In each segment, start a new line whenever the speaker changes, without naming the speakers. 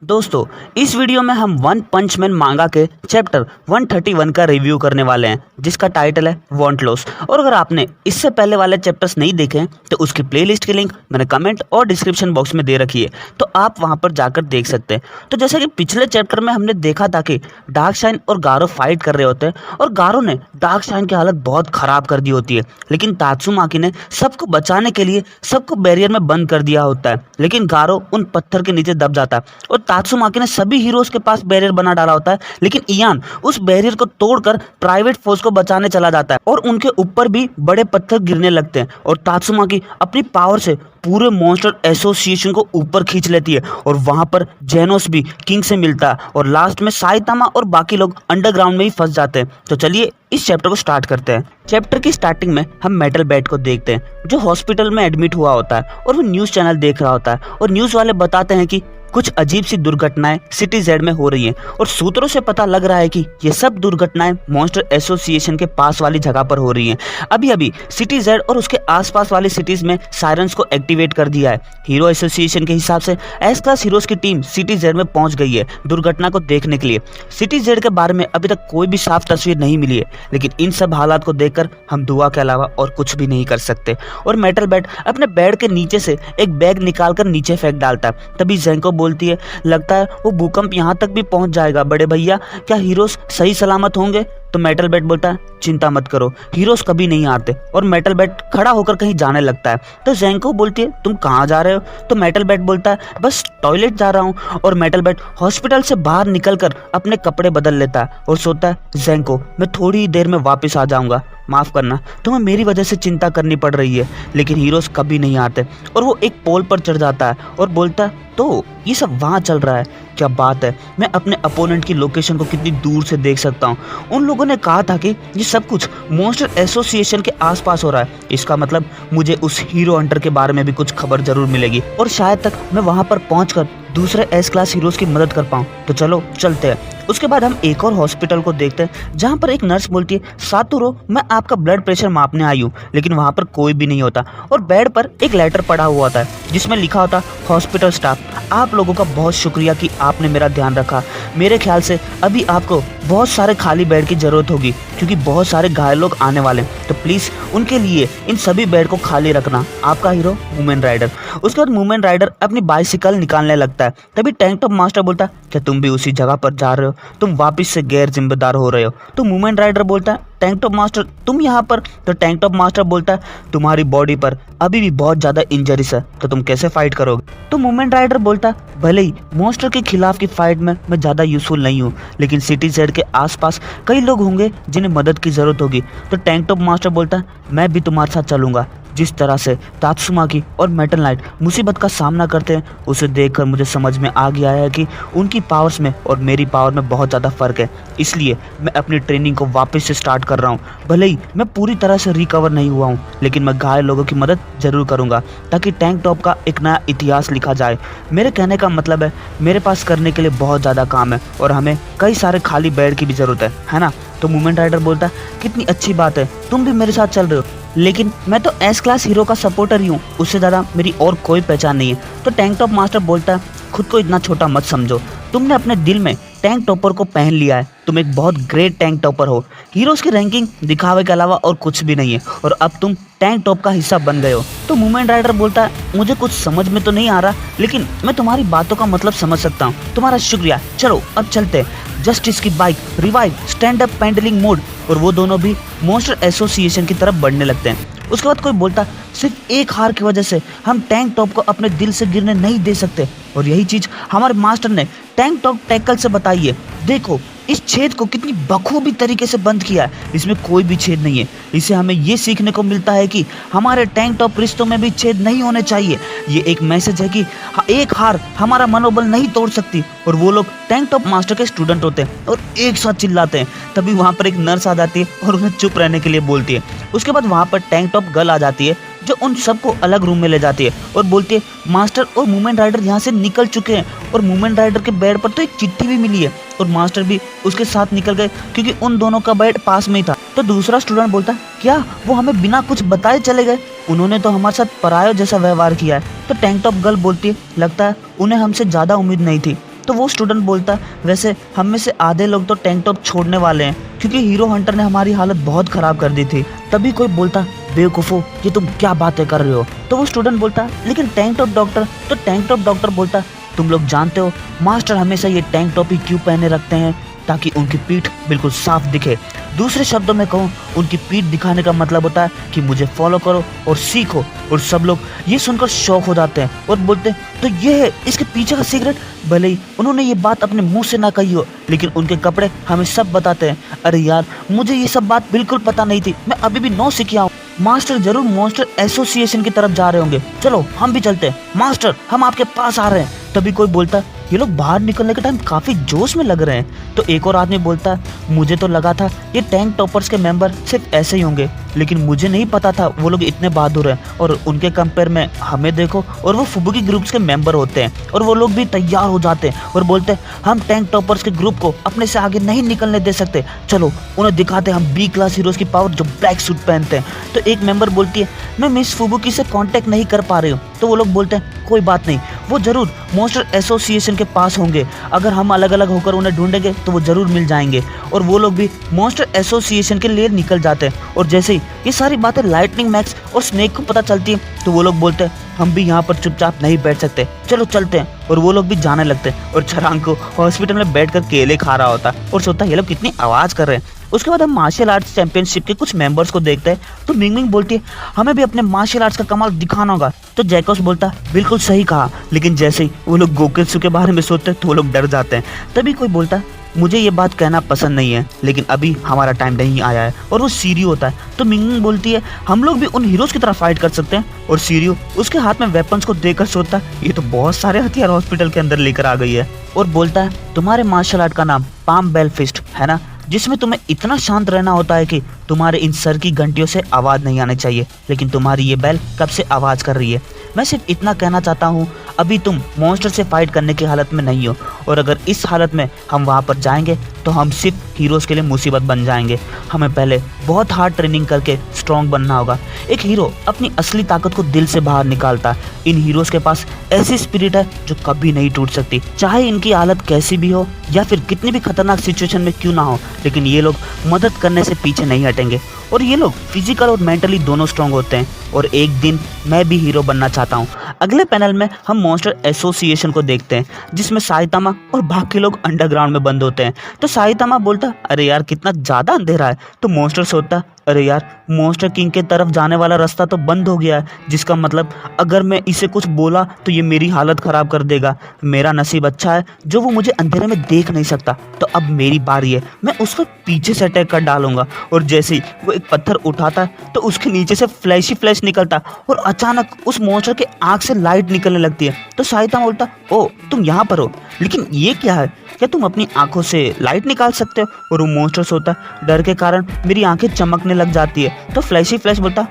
दोस्तों, इस वीडियो में हम वन पंच मैन मांगा के चैप्टर 131 का रिव्यू करने वाले हैं, जिसका टाइटल है वांट लॉस। और अगर आपने इससे पहले वाले चैप्टर्स नहीं देखे हैं तो उसकी प्लेलिस्ट की लिंक मैंने कमेंट और डिस्क्रिप्शन बॉक्स में दे रखी है, तो आप वहां पर जाकर देख सकते हैं। तो जैसे कि पिछले चैप्टर में हमने देखा था कि डार्कशाइन और गारो फाइट कर रहे होते हैं और गारो ने डार्कशाइन की हालत बहुत खराब कर दी होती है, लेकिन तात्सुमाकी ने सबको बचाने के लिए सबको बैरियर में बंद कर दिया होता है, लेकिन गारो उन पत्थर के नीचे दब जाता है और तात्सुमाकी ने सभी हीरोज के पास बैरियर बना डाला होता है, लेकिन इयान उस बैरियर को तोड़कर प्राइवेट फोर्स को बचाने चला जाता है और उनके ऊपर भी बड़े पत्थर गिरने लगते हैं और तात्सुमाकी अपनी पावर से पूरे मॉन्स्टर एसोसिएशन को ऊपर खींच लेती है और वहां पर जेनोस भी किंग से मिलता है और लास्ट में साइतामा और बाकी लोग अंडरग्राउंड में ही फंस जाते हैं। तो चलिए इस चैप्टर को स्टार्ट करते हैं। चैप्टर की स्टार्टिंग में हम मेटल बैट को देखते हैं, जो हॉस्पिटल में एडमिट हुआ होता है और वो न्यूज चैनल देख रहा होता है और न्यूज वाले बताते हैं कि कुछ अजीब सी दुर्घटनाएं सिटी जेड में हो रही हैं और सूत्रों से पता लग रहा है कि ये सब दुर्घटनाएं मॉन्स्टर एसोसिएशन के पास वाली जगह पर हो रही हैं। अभी अभी सिटी जेड और उसके आसपास वाली सिटीज में सायरन्स को एक्टिवेट कर दिया है। हीरो एसोसिएशन के हिसाब से एस क्लास हीरोज की टीम सिटी जेड में पहुंच गई है दुर्घटना को देखने के लिए। सिटी जेड के बारे में अभी तक कोई भी साफ तस्वीर नहीं मिली है, लेकिन इन सब हालात को देखकर हम दुआ के अलावा और कुछ भी नहीं कर सकते। और मेटल बैट अपने बेड के नीचे से एक बैग निकालकर नीचे फेंक डालता है। तभी ज़ेंको बोलती है, लगता है वो भूकंप यहाँ तक भी पहुंच जाएगा बड़े भैया, क्या हीरोज सही सलामत होंगे? तो मेटल बैट बोलता है, चिंता मत करो, हीरोज कभी नहीं आते। और मेटल बैट खड़ा होकर कहीं जाने लगता है। तो ज़ेंको बोलती है, तुम कहाँ जा रहे हो? तो मेटल बैट बोलता है, बस टॉयलेट जा रहा हूँ। और मेटल बैट हॉस्पिटल से बाहर निकलकर अपने कपड़े बदल लेता है और सोचता है, ज़ेंको मैं थोड़ी ही देर में वापस आ जाऊंगा, माफ करना, तुम्हें मेरी वजह से चिंता करनी पड़ रही है, लेकिन हीरोज कभी नहीं आते। और वो एक पोल पर चढ़ जाता है और बोलता है, तो ये सब वहाँ चल रहा है, क्या बात है, मैं अपने अपोनेंट की लोकेशन को कितनी दूर से देख सकता हूँ। उन लोगों ने कहा था कि ये सब कुछ मॉन्स्टर एसोसिएशन के आसपास हो रहा है, इसका मतलब मुझे उस हीरो हंटर के बारे में भी कुछ खबर जरूर मिलेगी और शायद तक मैं वहाँ पर पहुँचकर दूसरे एस क्लास हीरोज की मदद कर पाऊँ। तो चलो चलते हैं। उसके बाद हम एक और हॉस्पिटल को देखते हैं, जहाँ पर एक नर्स बोलती है, सातुरो मैं आपका ब्लड प्रेशर मापने आई हूँ, लेकिन वहाँ पर कोई भी नहीं होता और बेड पर एक लेटर पड़ा हुआ होता है जिसमें लिखा होता, हॉस्पिटल स्टाफ आप लोगों का बहुत शुक्रिया कि आपने मेरा ध्यान रखा। मेरे ख्याल से अभी आपको बहुत सारे खाली बेड की जरूरत होगी क्योंकि बहुत सारे घायल लोग आने वाले हैं, तो प्लीज उनके लिए इन सभी बेड को खाली रखना। आपका हीरो मूमेंट राइडर। उसके बाद मूमेंट राइडर अपनी बाइसिकल निकालने लगता है। तभी टैंक टॉप मास्टर बोलता है, क्या तुम भी उसी जगह पर जा रहे हो? तुम वापस से गैर जिम्मेदार हो रहे हो। तो मूमेंट राइडर बोलता है, टैंक टॉप मास्टर तुम यहाँ पर? तो टैंक टॉप मास्टर बोलता है, तुम्हारी बॉडी पर अभी भी बहुत ज्यादा इंजरीज है, तो तुम कैसे फाइट करोगे? तो मूमेंट राइडर बोलता है, भले ही मॉन्स्टर के खिलाफ की फाइट में मैं ज्यादा यूजफुल नहीं हूँ, लेकिन सिटी जेड के आसपास कई लोग होंगे जिन्हें मदद की जरूरत होगी। तो टैंक टॉप मास्टर बोलता है, मैं भी तुम्हारे साथ चलूंगा। जिस तरह से तात्सुमाकी और मेटल नाइट मुसीबत का सामना करते हैं, उसे देखकर मुझे समझ में आ गया है कि उनकी पावर्स में और मेरी पावर में बहुत ज़्यादा फ़र्क है। इसलिए मैं अपनी ट्रेनिंग को वापस से स्टार्ट कर रहा हूँ। भले ही मैं पूरी तरह से रिकवर नहीं हुआ हूँ, लेकिन मैं घायल लोगों की मदद जरूर करूँगा ताकि टैंक टॉप का एक नया इतिहास लिखा जाए। मेरे कहने का मतलब है, मेरे पास करने के लिए बहुत ज़्यादा काम है और हमें कई सारे खाली बेड की भी ज़रूरत है ना? तो मूवमेंट राइडर बोलता है, कितनी अच्छी बात है, तुम भी मेरे साथ चल रहे हो, लेकिन मैं तो एस क्लास हीरो का सपोर्टर ही हूँ, उससे ज़्यादा मेरी और कोई पहचान नहीं है। तो टैंक टॉप मास्टर बोलता है, खुद को इतना छोटा मत समझो, तुमने अपने दिल में टैंक टॉपर को पहन लिया है, तुम एक बहुत ग्रेट टैंक टॉपर हो। हीरोज की रैंकिंग दिखावे के अलावा और कुछ भी नहीं है और अब तुम टैंक टॉप का हिस्सा बन गए हो। तो मूवमेंट राइडर बोलता है, मुझे कुछ समझ में तो नहीं आ रहा, लेकिन मैं तुम्हारी बातों का मतलब समझ सकता हूँ, तुम्हारा शुक्रिया, चलो अब चलते हैं। जस्टिस की bike revive stand up pedalling mode और वो दोनों भी मॉन्स्टर एसोसिएशन की तरफ बढ़ने लगते हैं। उसके बाद कोई बोलता, सिर्फ एक हार की वजह से हम टैंक टॉप को अपने दिल से गिरने नहीं दे सकते, और यही चीज हमारे मास्टर ने टैंक टॉप टैकल से बताई है। देखो इस छेद को कितनी बखूबी तरीके से बंद किया है, इसमें कोई भी छेद नहीं है। इससे हमें ये सीखने को मिलता है कि हमारे टैंक टॉप रिश्तों में भी छेद नहीं होने चाहिए। ये एक मैसेज है कि एक हार हमारा मनोबल नहीं तोड़ सकती। और वो लोग टैंक टॉप मास्टर के स्टूडेंट होते हैं और एक साथ चिल्लाते हैं। तभी वहाँ पर एक नर्स आ जाती है और उन्हें चुप रहने के लिए बोलती है। उसके बाद वहाँ पर टैंक टॉप गर्ल आ जाती है, जो उन सबको अलग रूम में ले जाती है और बोलती है, मास्टर और मूवमेंट राइडर यहाँ से निकल चुके हैं और मूवमेंट राइडर के बेड पर तो एक चिट्ठी भी मिली है और मास्टर भी उसके साथ निकल गए क्योंकि उन दोनों का बेड पास में ही था। तो दूसरा स्टूडेंट बोलता है, क्या वो हमें बिना कुछ बताए चले गए? उन्होंने तो हमारे साथ परायों जैसा व्यवहार किया है। तो टैंक टॉप गर्ल बोलती है, लगता है उन्हें हमसे ज्यादा उम्मीद नहीं थी। तो वो स्टूडेंट बोलता है वैसे हम में से आधे लोग तो टैंक टॉप छोड़ने वाले हैं क्योंकि हीरो हंटर ने हमारी हालत बहुत खराब कर दी थी। तभी कोई बोलता बेवकूफो ये तुम क्या बातें कर रहे हो। तो वो स्टूडेंट बोलता लेकिन टैंक टॉप डॉक्टर। तो टैंक टॉप डॉक्टर बोलता तुम लोग जानते हो मास्टर हमेशा ये टैंक टॉप ही क्यों पहने रखते हैं, ताकि उनकी पीठ बिल्कुल साफ दिखे। दूसरे शब्दों में कहूँ उनकी पीठ दिखाने का मतलब होता है कि मुझे फॉलो करो और सीखो। और सब लोग ये सुनकर शौक हो जाते हैं और बोलते हैं तो ये है इसके पीछे का सीक्रेट। भले ही उन्होंने ये बात अपने मुंह से ना कही हो लेकिन उनके कपड़े हमें सब बताते हैं। अरे यार मुझे ये सब बात बिल्कुल पता नहीं थी, मैं अभी भी नौ सीखा हूँ। मास्टर जरूर मॉन्स्टर एसोसिएशन की तरफ जा रहे होंगे, चलो हम भी चलते हैं। मास्टर हम आपके पास आ रहे हैं। तभी कोई बोलता ये लोग बाहर निकलने के टाइम काफी जोश में लग रहे हैं। तो एक और आदमी बोलता मुझे तो लगा था ये टैंक टॉपर्स के मेंबर सिर्फ ऐसे ही होंगे, लेकिन मुझे नहीं पता था वो लोग इतने बहादुर हैं। और उनके कंपेयर में हमें देखो, और वो फुबुकी ग्रुप्स के मेंबर होते हैं और वो लोग भी तैयार हो जाते हैं और बोलते हैं हम टैंक टॉपर्स के ग्रुप को अपने से आगे नहीं निकलने दे सकते, चलो उन्हें दिखाते हैं हम बी क्लास हीरोज की पावर जो ब्लैक सूट पहनते हैं। तो एक मेंबर बोलती है मैं मिस फुबुकी से कांटेक्ट नहीं कर पा रही हूँ। तो वो लोग बोलते हैं कोई बात नहीं, वो जरूर मॉन्स्टर एसोसिएशन के पास होंगे, अगर हम अलग अलग होकर उन्हें ढूंढेंगे तो वो जरूर मिल जाएंगे। और वो लोग भी मॉन्स्टर एसोसिएशन के लिए निकल जाते हैं। और जैसे ही ये सारी बातें लाइटनिंग मैक्स और स्नेक को पता चलती है तो वो लोग बोलते हैं हम भी यहाँ पर चुपचाप नहीं बैठ सकते, चलो चलते हैं। और वो लोग भी जाने लगते हैं और छरांग को हॉस्पिटल में बैठकर केले खा रहा होता है और सोचता है ये लोग कितनी आवाज कर रहे हैं। उसके बाद हम मार्शल आर्ट्स चैंपियनशिप के कुछ मेंबर्स को देखते हैं। तो मिंग मिंग बोलती है हमें भी अपने मार्शल आर्ट्स का कमाल दिखाना होगा। तो जैकोस बोलता बिल्कुल सही कहा, लेकिन जैसे ही वो लोग गोकेत्सु के बारे में सोचते हैं तो वो लोग डर जाते हैं। तभी कोई बोलता है मुझे ये बात कहना पसंद नहीं है लेकिन अभी हमारा टाइम नहीं आया है। और वो सीरियो होता है। तो मिंग मिंग बोलती है हम लोग भी उन हीरोज की तरह फाइट कर सकते हैं। और सीरियो उसके हाथ में वेपन्स को देखकर सोचता है ये तो बहुत सारे हथियार हॉस्पिटल के अंदर लेकर आ गई है। और बोलता है तुम्हारे मार्शल आर्ट का नाम पाम बेल फिस्ट है ना, जिसमें तुम्हें इतना शांत रहना होता है कि तुम्हारे इन सर की घंटियों से आवाज नहीं आनी चाहिए, लेकिन तुम्हारी ये बेल कब से आवाज कर रही है। मैं सिर्फ इतना कहना चाहता हूँ अभी तुम मॉन्स्टर से फाइट करने की हालत में नहीं हो, और अगर इस हालत में हम वहाँ पर जाएंगे तो हम सिर्फ हीरोज के लिए मुसीबत बन जाएंगे। हमें पहले बहुत हार्ड ट्रेनिंग करके स्ट्रॉन्ग बनना होगा। एक हीरो अपनी असली ताकत को दिल से बाहर निकालता है। इन हीरोज के पास ऐसी स्पिरिट है जो कभी नहीं टूट सकती, चाहे इनकी हालत कैसी भी हो या फिर कितनी भी खतरनाक सिचुएशन में क्यों ना हो, लेकिन ये लोग मदद करने से पीछे नहीं हटेंगे। और ये लोग फिजिकल और मेंटली दोनों स्ट्रांग होते हैं। और एक दिन मैं भी हीरो बनना चाहता हूँ। अगले पैनल में हम मॉन्स्टर एसोसिएशन को देखते हैं जिसमें साइतामा और बाकी लोग अंडरग्राउंड में बंद होते हैं। तो साइतामा बोलता अरे यार कितना ज्यादा अंधेरा है। तो मॉन्स्टर सोचता अरे यार मॉन्स्टर किंग के तरफ जाने वाला रास्ता तो बंद हो गया है, जिसका मतलब अगर मैं इसे कुछ बोला तो ये मेरी हालत खराब कर देगा। मेरा नसीब अच्छा है जो वो मुझे अंधेरे में देख नहीं सकता। तो अब मेरी बारी है, मैं उस पर पीछे से अटैक कर डालूंगा। और जैसे ही वो एक पत्थर उठाता है तो उसके नीचे से फ्लैश ही फ्लैश निकलता और अचानक उस मॉन्स्टर के आंख से लाइट निकलने लगती है। तो साइतामा बोलता ओ तुम यहाँ पर हो, लेकिन ये क्या है, क्या तुम अपनी आंखों से लाइट निकाल सकते हो। और वो मॉन्स्टर सोता डर के कारण मेरी आंखें चमकने लग जाती है। तो फ्लैशी फ्लैश बोलता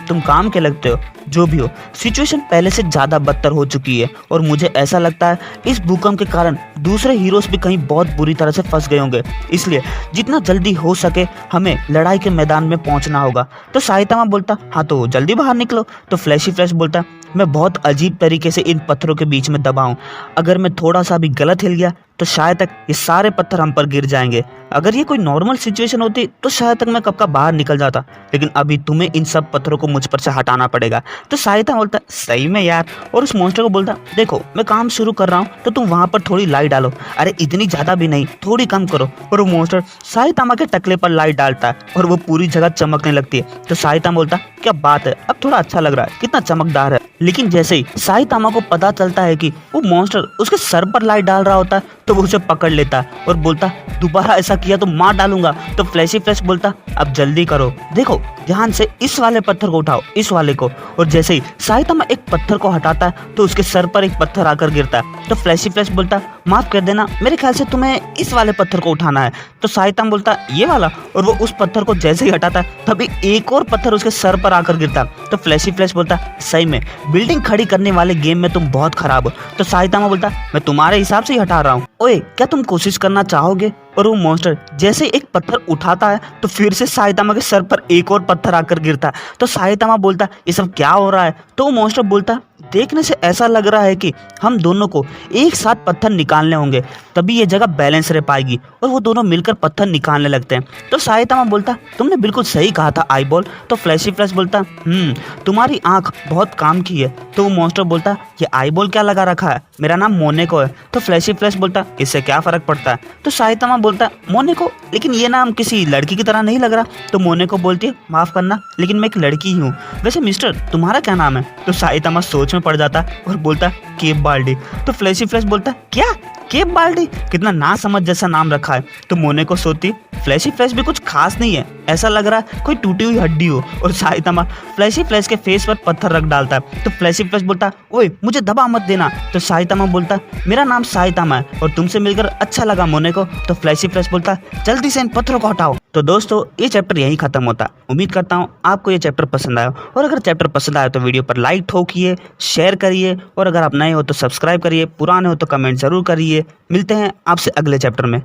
तुम काम के लगते हो। जो भी हो सिचुएशन पहले से ज्यादा बदतर हो चुकी है और मुझे ऐसा लगता है इस भूकंप के कारण दूसरे हीरोज भी कहीं बहुत बुरी तरह से फंस गए होंगे, इसलिए जितना जल्दी हो सके हमें लड़ाई के मैदान में पहुंचना होगा। तो साइतामा बोलता हाँ तो जल्दी बाहर निकलो। तो फ्लैशी फ्लैश बोलता मैं बहुत अजीब तरीके से इन पत्थरों के बीच में दबा हूं, अगर मैं थोड़ा सा भी गलत हिल गया तो शायद तक ये सारे पत्थर हम पर गिर जाएंगे। अगर ये कोई नॉर्मल सिचुएशन होती तो शायद तक मैं कब का बाहर निकल जाता, लेकिन अभी तुम्हें इन सब पत्थरों को मुझ पर से हटाना पड़ेगा। तो साइतामा बोलता सही में यार। और उस मॉन्स्टर को बोलता देखो मैं काम शुरू कर रहा हूँ तो तुम वहां पर थोड़ी लाइट डालो। अरे इतनी ज्यादा भी नहीं, थोड़ी कम करो। और वो मॉन्स्टर साइतामा के टकले पर लाइट डालता है और वो पूरी जगह चमकने लगती है। तो साइतामा बोलता क्या बात है, अब थोड़ा अच्छा लग रहा है, कितना चमकदार है। लेकिन जैसे ही साइतामा को पता चलता है कि वो मॉन्स्टर उसके सर पर लाइट डाल रहा होता है तो वो उसे पकड़ लेता है और बोलता दोबारा ऐसा किया तो मार डालूंगा। तो फ्लैशी फ्लैश बोलता अब जल्दी करो, देखो ध्यान से इस वाले पत्थर को उठाओ, इस वाले को। और जैसे ही साइतामा एक पत्थर को हटाता है तो उसके सर पर एक पत्थर आकर गिरता है। तो फ्लैशी फ्लैश बोलता माफ कर देना, मेरे ख्याल से तुम्हें इस वाले पत्थर को उठाना है। तो साइतामा बोलता ये वाला, और वो उस पत्थर को जैसे ही हटाता है तभी एक और पत्थर उसके सर पर आकर गिरता। तो फ्लैशी फ्लैश बोलता सही में बिल्डिंग खड़ी करने वाले गेम में तुम बहुत खराब हो। तो साइतामा बोलता मैं तुम्हारे हिसाब से ही हटा रहा हूँ, ओए क्या तुम कोशिश करना चाहोगे। और वो मॉन्स्टर जैसे एक पत्थर उठाता है तो फिर से साइतामा के सर पर एक और पत्थर आकर गिरता है। तो साइतामा बोलता ये सब क्या हो रहा है। तो वो मॉन्स्टर बोलता देखने से ऐसा लग रहा है कि हम दोनों को एक साथ पत्थर निकालने होंगे, तभी ये जगह बैलेंस रह पाएगी। और वो दोनों मिलकर पत्थर निकालने लगते हैं। तो साइतामा बोलता, तुमने बिल्कुल सही कहा था आई बॉल। तो फ्लैशी फ्लैश बोलता, तुम्हारी आंख बहुत काम की है। तो वो मॉन्स्टर बोलता, ये आई बॉल क्या लगा रखा है, मेरा नाम मोनेको है। तो फ्लैशी फ्लैश बोलता, इससे क्या फर्क पड़ता है। तो साइतामा बोलता, मोनेको, लेकिन ये नाम किसी लड़की की तरह नहीं लग रहा। तो मोनेको बोलती है, माफ करना, लेकिन मैं एक लड़की ही हूँ। वैसे मिस्टर, तुम्हारा क्या नाम है। तो साइतामा सोच में पड़ जाता और बोलता, केप बाल्डी। तो फ्लैशी फ्लैश बोलता, क्या केप बाल्डी, कितना ना समझ जैसा नाम रखा है। तो मोनेको सोचती, फ्लैशी फ्लैश भी कुछ खास नहीं है, ऐसा लग रहा है कोई टूटी हुई हड्डी हो। और साइतामा फ्लैशी फ्लैश के फेस पर पत्थर रख डालता है। तो फ्लैशी फ्लैश बोलता, ओए मुझे दबा मत देना। तो साइतामा बोलता, मेरा नाम साइतामा है और तुमसे मिलकर अच्छा लगा मोनेको। तो फ्लैशी फ्लैश बोलता, जल्दी से इन पत्थरों को हटाओ। तो दोस्तों, ये चैप्टर यहीं खत्म होता है। उम्मीद करता हूँ आपको ये चैप्टर पसंद आया, और अगर चैप्टर पसंद आया तो वीडियो पर लाइक ठोकिए, शेयर करिए, और अगर आप नए हो तो सब्सक्राइब करिए, पुराने हो तो कमेंट जरूर करिए। मिलते हैं आपसे अगले चैप्टर में।